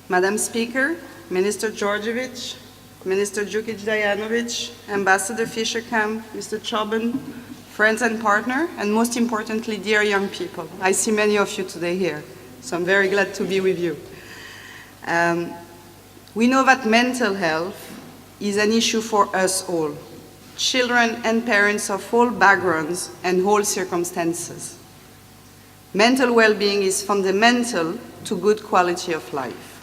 Madam Speaker, Minister Georgievich, Minister Djukic-Dajanovic, Ambassador Fischer-Kamp, Mr. Chobin, friends and partner, and most importantly, dear young people. I see many of you today here, so I'm very glad to be with you. We know that mental health is an issue for us all, children and parents of all backgrounds and all circumstances. Mental well-being is fundamental to good quality of life.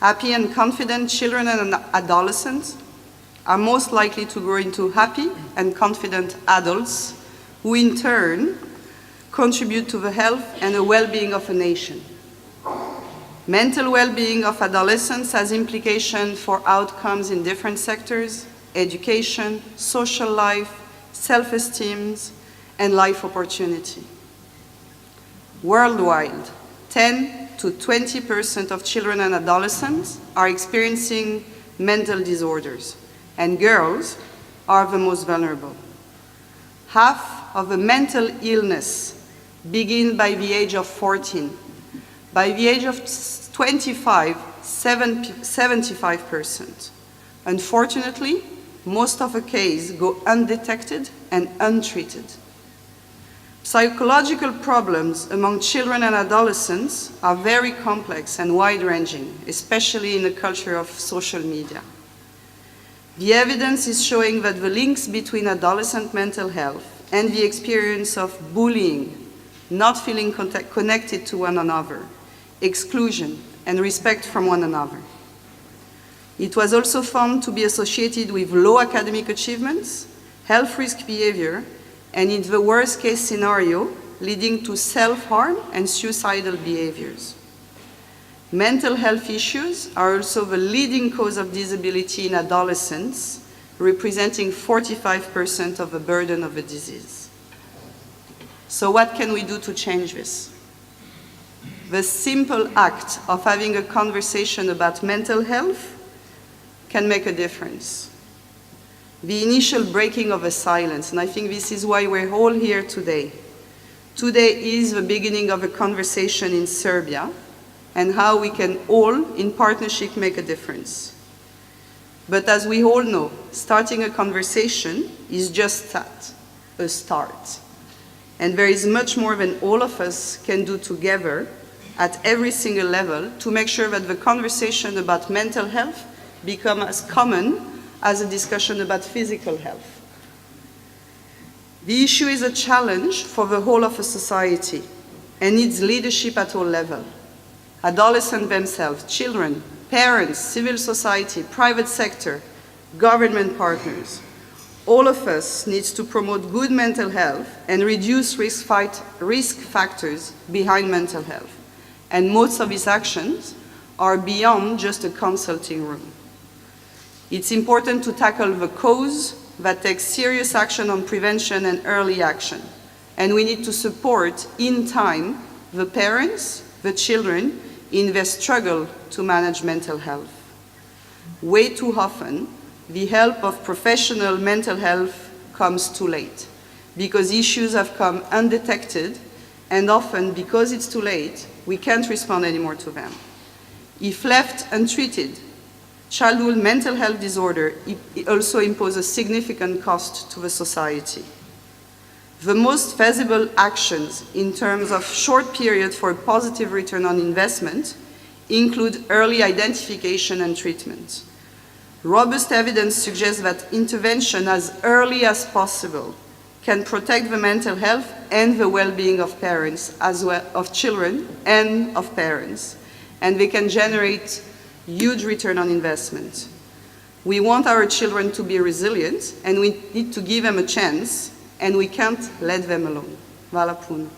Happy and confident children and adolescents are most likely to grow into happy and confident adults who in turn contribute to the health and the well-being of a nation. Mental well-being of adolescents has implications for outcomes in different sectors: education, social life, self-esteem, and life opportunity. Worldwide, 10 to 20% of children and adolescents are experiencing mental disorders, and girls are the most vulnerable. Half of the mental illness begin by the age of 14. By the age of 25, 75%. Unfortunately, most of the cases go undetected and untreated. Psychological problems among children and adolescents are very complex and wide-ranging, especially in the culture of social media. The evidence is showing that the links between adolescent mental health and the experience of bullying, not feeling connected to one another, exclusion, and respect from one another. It was also found to be associated with low academic achievements, health risk behavior, and in the worst case scenario, leading to self-harm and suicidal behaviors. Mental health issues are also the leading cause of disability in adolescents, representing 45% of the burden of the disease. So what can we do to change this? The simple act of having a conversation about mental health can make a difference. The initial breaking of a silence, and I think this is why we're all here today. Today is the beginning of a conversation in Serbia and how we can all, in partnership, make a difference. But as we all know, starting a conversation is just that, a start. And there is much more than all of us can do together at every single level to make sure that the conversation about mental health becomes as common as a discussion about physical health. The issue is a challenge for the whole of a society and needs leadership at all levels. Adolescents themselves, children, parents, civil society, private sector, government partners. All of us need to promote good mental health and reduce risk factors behind mental health. And most of these actions are beyond just a consulting room. It's important to tackle the cause that takes serious action on prevention and early action. And we need to support in time the parents, the children, in their struggle to manage mental health. Way too often, the help of professional mental health comes too late because issues have come undetected, and often because it's too late, we can't respond anymore to them. If left untreated, childhood mental health disorder also imposes a significant cost to the society. The most feasible actions in terms of short period for a positive return on investment include early identification and treatment. Robust evidence suggests that intervention as early as possible can protect the mental health and the well-being of parents, as well of children and of parents, and they can generate huge return on investment. We want our children to be resilient, and we need to give them a chance, and we can't let them alone. Hvala puno.